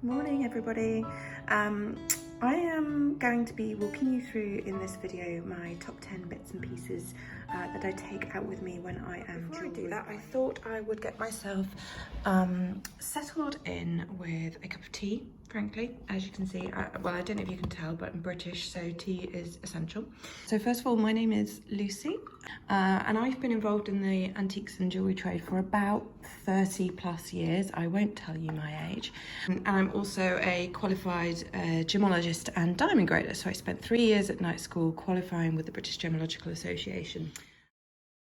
Morning everybody. I am going to be walking you through in this video my top 10 bits and pieces that I take out with me when I am jewellery. Before I do that, I thought I would get myself settled in with a cup of tea, frankly. As you can see, well, I don't know if you can tell, but I'm British, so tea is essential. So first of all, my name is Lucy, and I've been involved in the antiques and jewellery trade for about 30 plus years. I won't tell you my age. And I'm also a qualified gemologist and diamond grader. So I spent 3 years at night school qualifying with the British Gemological Association.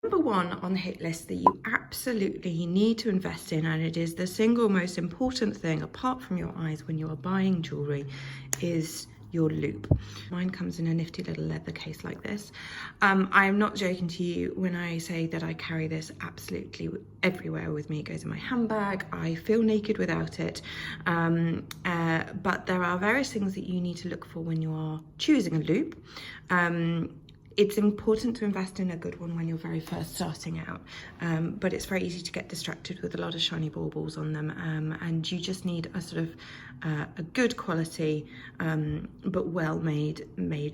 Number one on the hit list that you absolutely need to invest in, and it is the single most important thing apart from your eyes when you are buying jewellery, is your loop. Mine comes in a nifty little leather case like this. I am not joking to you when I say that I carry this absolutely everywhere with me. It goes in my handbag. I feel naked without it. But there are various things that you need to look for when you are choosing a loop. It's important to invest in a good one when you're very first starting out, but it's very easy to get distracted with a lot of shiny baubles on them, and you just need a sort of a good quality but well made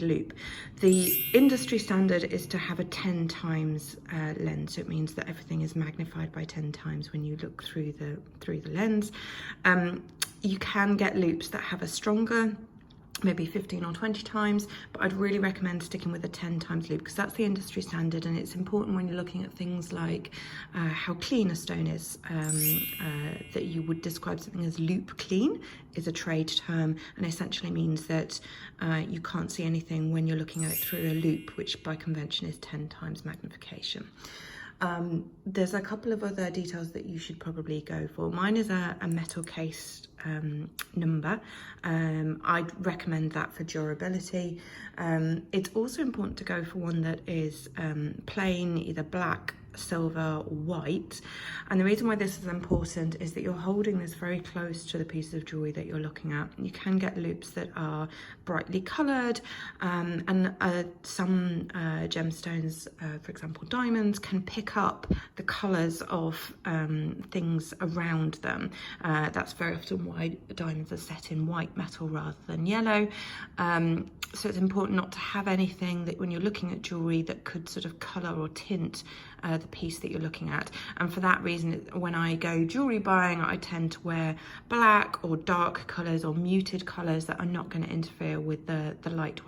loop. The industry standard is to have a 10 times lens, so it means that everything is magnified by 10 times when you look through the lens. You can get loops that have a stronger, maybe 15 or 20 times, but I'd really recommend sticking with a 10 times loop because that's the industry standard, and it's important when you're looking at things like how clean a stone is. That you would describe something as loop clean is a trade term, and essentially means that you can't see anything when you're looking at it through a loop, which by convention is 10 times magnification. There's a couple of other details that you should probably go for. Mine is a metal case number. I'd recommend that for durability. It's also important to go for one that is plain, either black, silver or white, and the reason why this is important is that you're holding this very close to the piece of jewelry that you're looking at. You can get loops that are brightly coloured, and some gemstones, for example diamonds, can pick up the colours of things around them. That's very often why diamonds are set in white metal rather than yellow. So it's important not to have anything that when you're looking at jewellery that could sort of colour or tint the piece that you're looking at. And for that reason, when I go jewellery buying, I tend to wear black or dark colours or muted colours that are not going to interfere with the light.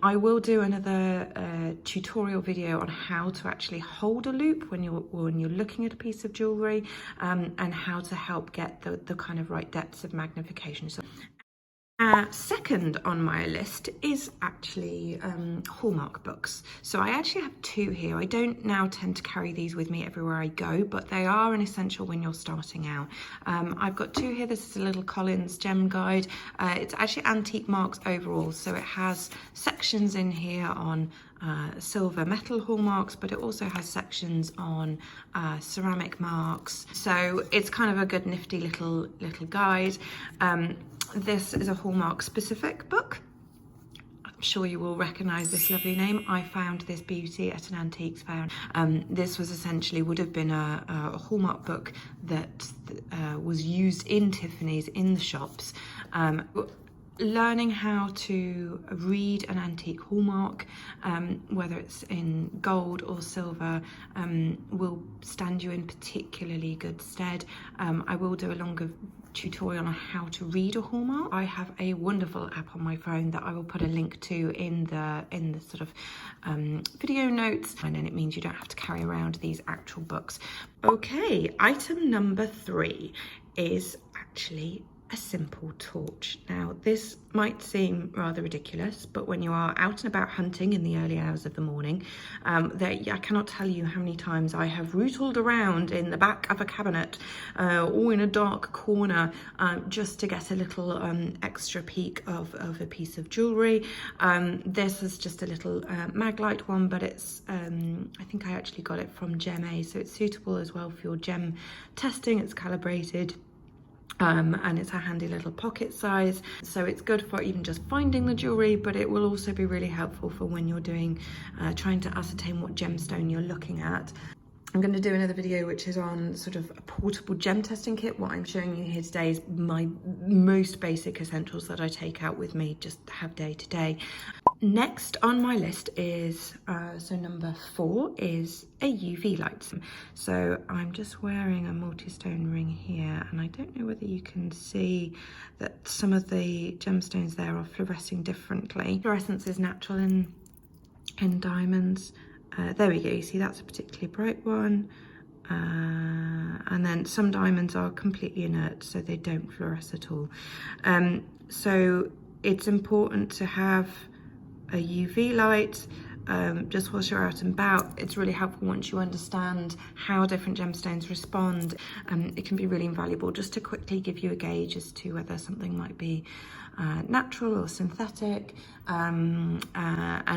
I will do another tutorial video on how to actually hold a loop when you're looking at a piece of jewellery, and how to help get the kind of right depths of magnification. So second on my list is actually Hallmark books. So I actually have two here. I don't now tend to carry these with me everywhere I go, but they are an essential when you're starting out. I've got two here. This is a little Collins gem guide. It's actually antique marks overall, so it has sections in here on silver metal hallmarks, but it also has sections on ceramic marks. So it's kind of a good nifty little guide. This is a Hallmark specific book. I'm sure you will recognise this lovely name. I found this beauty at an antiques fair. This was essentially would have been a Hallmark book that was used in Tiffany's in the shops. Learning how to read an antique hallmark, whether it's in gold or silver, will stand you in particularly good stead. I will do a longer tutorial on how to read a hallmark. I have a wonderful app on my phone that I will put a link to in the sort of video notes, and then it means you don't have to carry around these actual books. Okay, item number 3 is actually a simple torch. Now, this might seem rather ridiculous, but when you are out and about hunting in the early hours of the morning, I cannot tell you how many times I have rootled around in the back of a cabinet or in a dark corner just to get a little extra peek of a piece of jewellery. This is just a little Maglight one, but it's I think I actually got it from Gem A, so it's suitable as well for your gem testing. It's calibrated. And it's a handy little pocket size, so it's good for even just finding the jewellery, but it will also be really helpful for when you're doing trying to ascertain what gemstone you're looking at. I'm going to do another video which is on sort of a portable gem testing kit. What I'm showing you here today is my most basic essentials that I take out with me, just have day to day. Next on my list is, so number 4 is a UV light. So I'm just wearing a multi-stone ring here, and I don't know whether you can see that some of the gemstones there are fluorescing differently. Fluorescence is natural in diamonds. There we go, you see that's a particularly bright one. And then some diamonds are completely inert, so they don't fluoresce at all. So it's important to have a UV light just whilst you're out and about. It's really helpful once you understand how different gemstones respond. It can be really invaluable just to quickly give you a gauge as to whether something might be natural or synthetic, and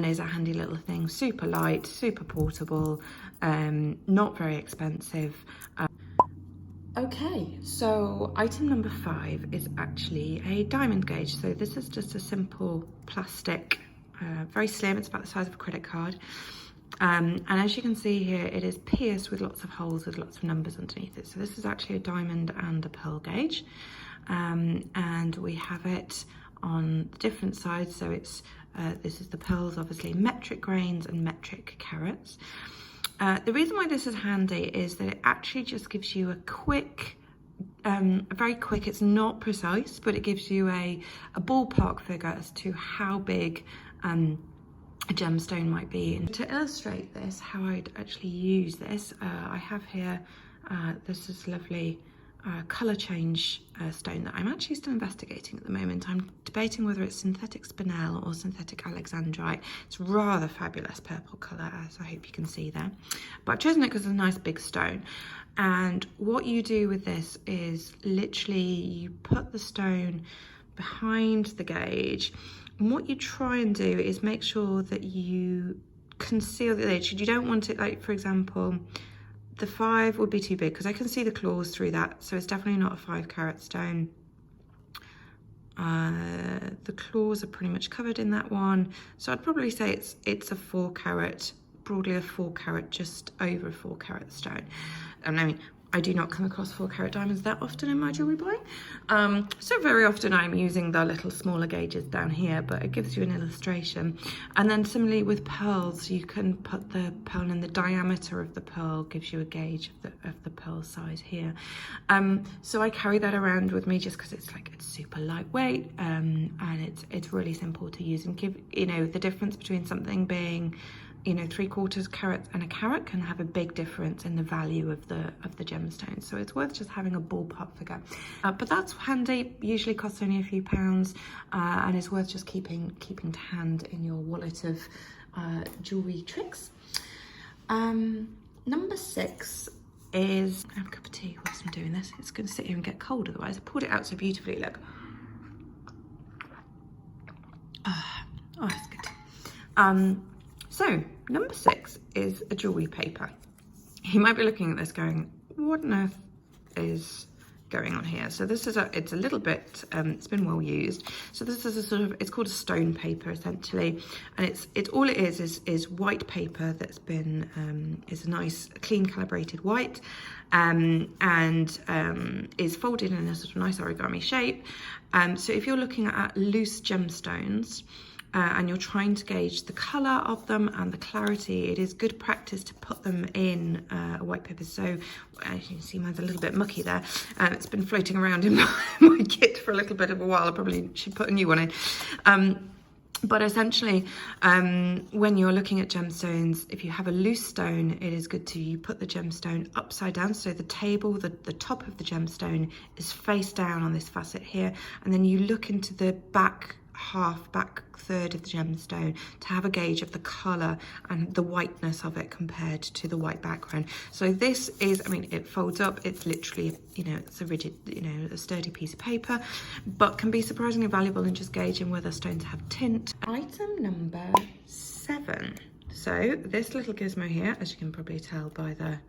is a handy little thing. Super light, super portable, not very expensive. Okay, so item number 5 is actually a diamond gauge. So this is just a simple plastic, very slim, it's about the size of a credit card. And as you can see here, it is pierced with lots of holes with lots of numbers underneath it. So this is actually a diamond and a pearl gauge. And we have it on the different sides. So it's this is the pearls, obviously metric grains and metric carats. The reason why this is handy is that it actually just gives you a quick, very quick, it's not precise, but it gives you a ballpark figure as to how big a gemstone might be. And to illustrate this, how I'd actually use this, I have here, this is lovely colour change stone that I'm actually still investigating at the moment. I'm debating whether it's synthetic spinel or synthetic alexandrite. It's rather fabulous purple colour, as I hope you can see there. But I've chosen it because it's a nice big stone. And what you do with this is literally you put the stone behind the gauge, and what you try and do is make sure that you conceal the edge. You don't want it, like for example, the 5 would be too big because I can see the claws through that, so it's definitely not a 5 carat stone. The claws are pretty much covered in that one, so I'd probably say it's a 4 carat, broadly a 4 carat, just over a 4 carat stone. I mean, I do not come across 4 carat diamonds that often in my jewellery buying, so very often I'm using the little smaller gauges down here, but it gives you an illustration. And then similarly with pearls, you can put the pearl in, the diameter of the pearl gives you a gauge of the pearl size here. So I carry that around with me just because it's super lightweight, and it's really simple to use, and give, you know, the difference between something being, you know, 3/4 carat and a carat can have a big difference in the value of the gemstone. So it's worth just having a ballpark figure. But that's handy, usually costs only a few pounds, and is worth just keeping to hand in your wallet of jewelry tricks. Number 6 is, I have a cup of tea whilst I'm doing this. It's going to sit here and get cold otherwise. I poured it out so beautifully, look. Oh, that's good. So number 6 is a jewellery paper. You might be looking at this going, what on earth is going on here? So this is it's a little bit, it's been well used. So this is a sort of, it's called a stone paper essentially. And it's all it is white paper that's been, is a nice clean calibrated white, and is folded in a sort of nice origami shape. So if you're looking at loose gemstones, and you're trying to gauge the colour of them and the clarity, it is good practice to put them in a white paper. So as you can see, mine's a little bit mucky there. It's been floating around in my kit for a little bit of a while. I probably should put a new one in. But essentially, when you're looking at gemstones, if you have a loose stone, it is good to put the gemstone upside down. So the table, the top of the gemstone is face down on this facet here. And then you look into the back third of the gemstone to have a gauge of the colour and the whiteness of it compared to the white background. So this is, I mean, it folds up, it's literally, you know, it's a rigid, you know, a sturdy piece of paper, but can be surprisingly valuable in just gauging whether stones have tint. Item number 7. So this little gizmo here, as you can probably tell by the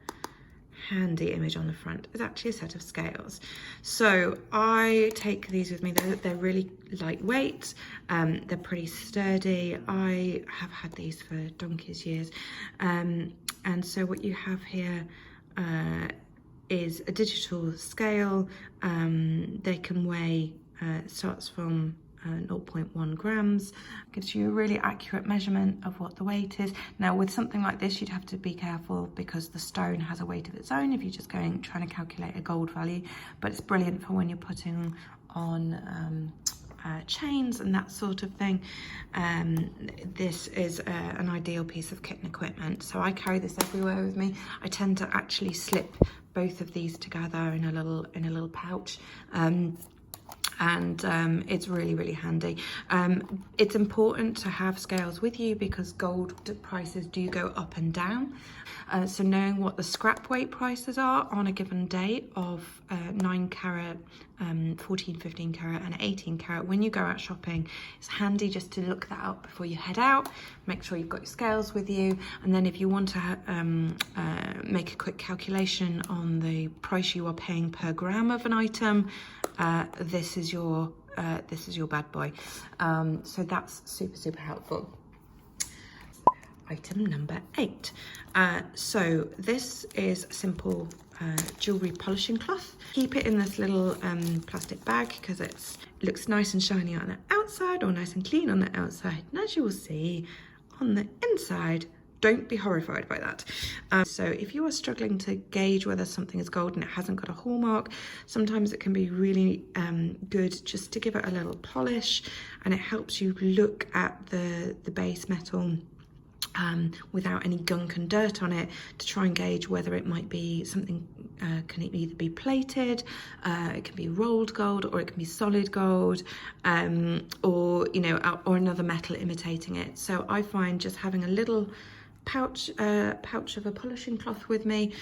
handy image on the front, is actually a set of scales. So I take these with me. They're really lightweight, they're pretty sturdy. I have had these for donkey's years, And so what you have here is a digital scale. They can weigh, starts from 0.1 grams, gives you a really accurate measurement of what the weight is. Now with something like this, you'd have to be careful because the stone has a weight of its own if you're just trying to calculate a gold value, but it's brilliant for when you're putting on chains and that sort of thing. This is an ideal piece of kit and equipment, so I carry this everywhere with me. I tend to actually slip both of these together in a little pouch, and it's really handy. It's important to have scales with you because gold prices do go up and down. So knowing what the scrap weight prices are on a given day of 9 carat, 14, 15 carat and 18 carat, when you go out shopping, it's handy just to look that up before you head out. Make sure you've got your scales with you, and then if you want to make a quick calculation on the price you are paying per gram of an item, this is your bad boy. So that's super helpful. Item number 8. So this is simple jewellery polishing cloth. Keep it in this little plastic bag because it looks nice and shiny on the outside, or nice and clean on the outside. And as you will see on the inside, don't be horrified by that. So if you are struggling to gauge whether something is gold and it hasn't got a hallmark, sometimes it can be really good just to give it a little polish, and it helps you look at the base metal without any gunk and dirt on it, to try and gauge whether it might be something. Can it either be plated, it can be rolled gold, or it can be solid gold, or or another metal imitating it. So I find just having a little pouch of a polishing cloth with me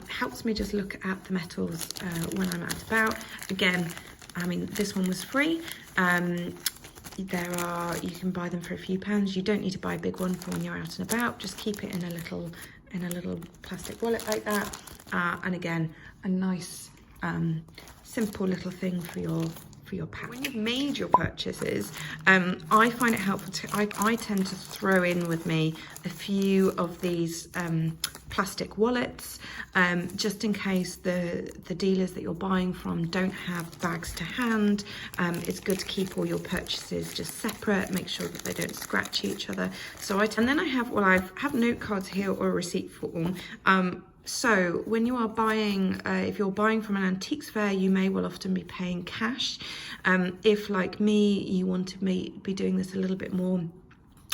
helps me just look at the metals when I'm out and about. Again, I mean, this one was free. You can buy them for a few pounds. You don't need to buy a big one for when you're out and about. Just keep it in a little plastic wallet like that. And again, a nice simple little thing for your pack. When you've made your purchases, I find it helpful I tend to throw in with me a few of these plastic wallets, just in case the dealers that you're buying from don't have bags to hand. It's good to keep all your purchases just separate, make sure that they don't scratch each other. So and then I have note cards here, or a receipt form. So when you are buying, if you're buying from an antiques fair, you may well often be paying cash. If, like me, you want to be doing this a little bit more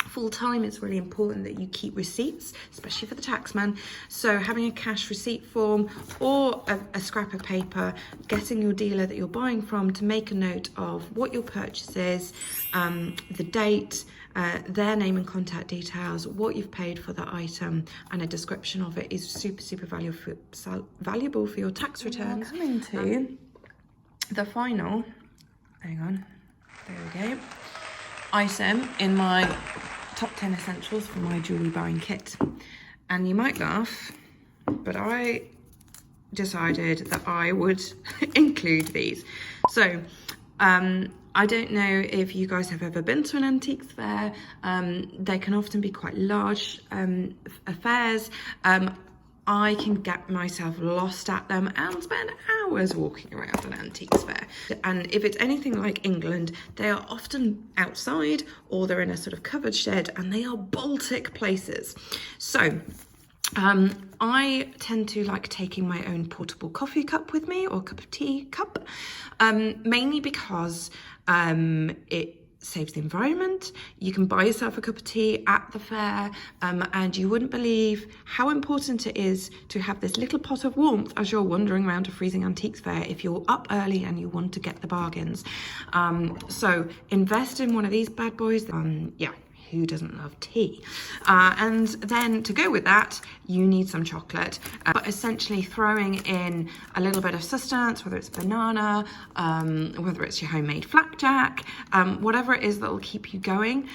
full time, it's really important that you keep receipts, especially for the taxman. So having a cash receipt form or a scrap of paper, getting your dealer that you're buying from to make a note of what your purchase is, the date, their name and contact details, what you've paid for the item, and a description of it is super valuable for your tax returns. Coming to the final, hang on, there we go, item in my top 10 essentials for my jewellery buying kit. And you might laugh, but I decided that I would include these. So I don't know if you guys have ever been to an antiques fair. They can often be quite large affairs. I can get myself lost at them and spend hours walking around an antiques fair. And if it's anything like England, they are often outside, or they're in a sort of covered shed, and they are Baltic places. So I tend to like taking my own portable coffee cup with me, or cup of tea cup, mainly because it saves the environment. You can buy yourself a cup of tea at the fair, and you wouldn't believe how important it is to have this little pot of warmth as you're wandering around a freezing antiques fair if you're up early and you want to get the bargains. So invest in one of these bad boys. Yeah, who doesn't love tea? And then to go with that, you need some chocolate, but essentially throwing in a little bit of sustenance, whether it's banana, whether it's your homemade flapjack, whatever it is that will keep you going,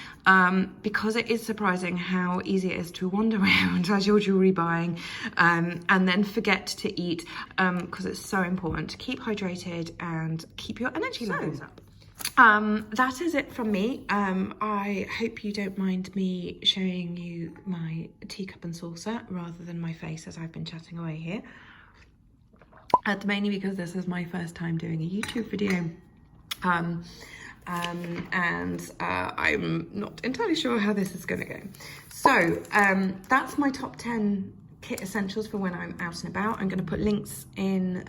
because it is surprising how easy it is to wander around as you're jewellery buying, and then forget to eat, because it's so important to keep hydrated and keep your energy levels up. that is it from me. I hope you don't mind me showing you my teacup and saucer rather than my face as I've been chatting away here. Mainly because this is my first time doing a YouTube video. And I'm not entirely sure how this is going to go. So that's my top 10 kit essentials for when I'm out and about. I'm going to put links in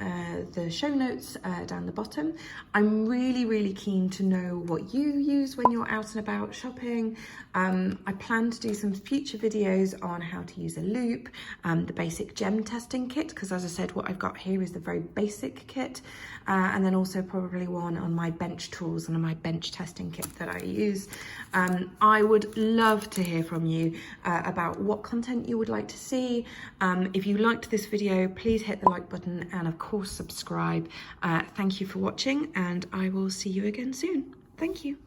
the show notes down the bottom. I'm really keen to know what you use when you're out and about shopping. I plan to do some future videos on how to use a loop, the basic gem testing kit, because as I said, what I've got here is the very basic kit, and then also probably one on my bench tools and on my bench testing kit that I use. I would love to hear from you about what content you would like to see. If you liked this video, please hit the like button and of course subscribe. Thank you for watching, and I will see you again soon. Thank you.